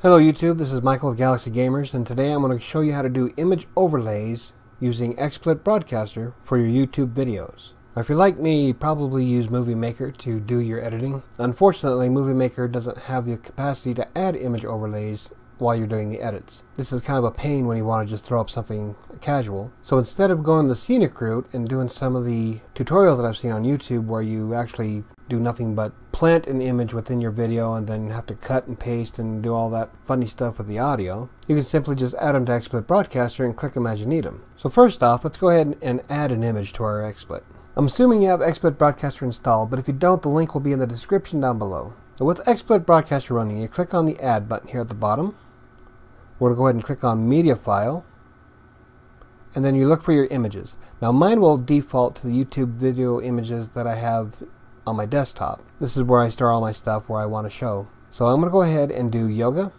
Hello YouTube, this is Michael with Galaxy Gamers, and today I'm going to show you how to do image overlays using XSplit Broadcaster for your YouTube videos. Now, if you're like me, you probably use Movie Maker to do your editing. Unfortunately, Movie Maker doesn't have the capacity to add image overlays while you're doing the edits. This is kind of a pain when you want to just throw up something casual. So instead of going the scenic route and doing some of the tutorials that I've seen on YouTube where you actually do nothing but plant an image within your video and then have to cut and paste and do all that funny stuff with the audio, you can simply just add them to XSplit Broadcaster and click them as you need them. So first off, let's go ahead and add an image to our XSplit. I'm assuming you have XSplit Broadcaster installed, but if you don't, the link will be in the description down below. So with XSplit Broadcaster running, you click on the Add button here at the bottom. We're going to go ahead and click on Media File, and then you look for your images. Now mine will default to the YouTube video images that I have on my desktop. This is where I store all my stuff where I want to show. So I'm going to go ahead and do yoga,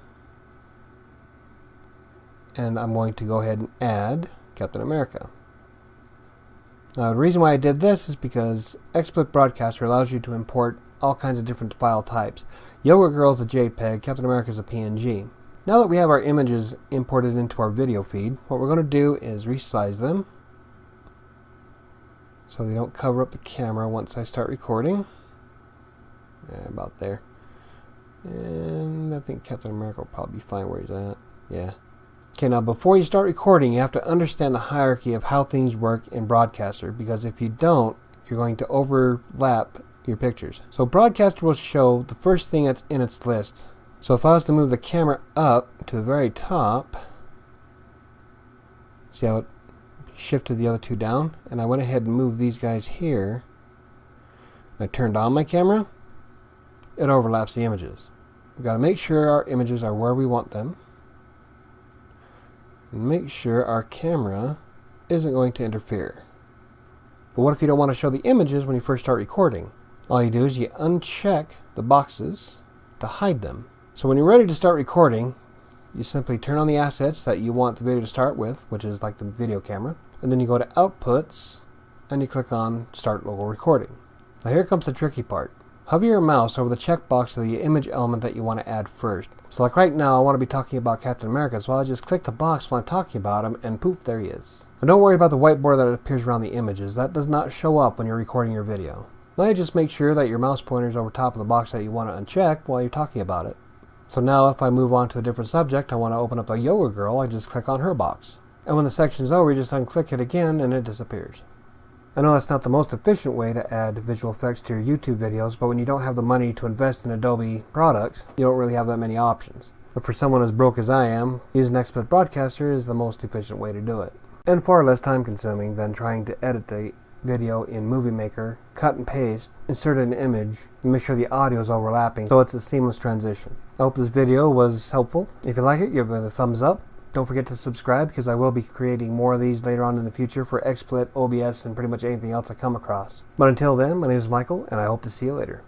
and I'm going to go ahead and add Captain America. Now the reason why I did this is because XSplit Broadcaster allows you to import all kinds of different file types. Yoga Girl is a JPEG, Captain America is a PNG. Now that we have our images imported into our video feed, what we're going to do is resize them so they don't cover up the camera once I start recording. About there. And I think Captain America will probably be fine where he's at. Yeah. Okay, now before you start recording, you have to understand the hierarchy of how things work in Broadcaster, because if you don't, you're going to overlap your pictures. So Broadcaster will show the first thing that's in its list. So if I was to move the camera up to the very top, see how it shifted the other two down? And I went ahead and moved these guys here. I turned on my camera, it overlaps the images. We've got to make sure our images are where we want them. And make sure our camera isn't going to interfere. But what if you don't want to show the images when you first start recording? All you do is you uncheck the boxes to hide them. So when you're ready to start recording, you simply turn on the assets that you want the video to start with, which is like the video camera, and then you go to Outputs and you click on Start Local Recording. Now here comes the tricky part. Hover your mouse over the checkbox of the image element that you want to add first. So like right now, I want to be talking about Captain America, so I'll just click the box while I'm talking about him, and poof, there he is. Now don't worry about the whiteboard that appears around the images. That does not show up when you're recording your video. Now you just make sure that your mouse pointer is over top of the box that you want to uncheck while you're talking about it. So now if I move on to a different subject, I want to open up the Yoga Girl, I just click on her box. And when the section is over, you just unclick it again and it disappears. I know that's not the most efficient way to add visual effects to your YouTube videos, but when you don't have the money to invest in Adobe products, you don't really have that many options. But for someone as broke as I am, using XSplit Broadcaster is the most efficient way to do it. And far less time consuming than trying to edit the video in Movie Maker, cut and paste, insert an image, and make sure the audio is overlapping so it's a seamless transition. I hope this video was helpful. If you like it, give it a thumbs up. Don't forget to subscribe, because I will be creating more of these later on in the future for XSplit, OBS, and pretty much anything else I come across. But until then, my name is Michael, and I hope to see you later.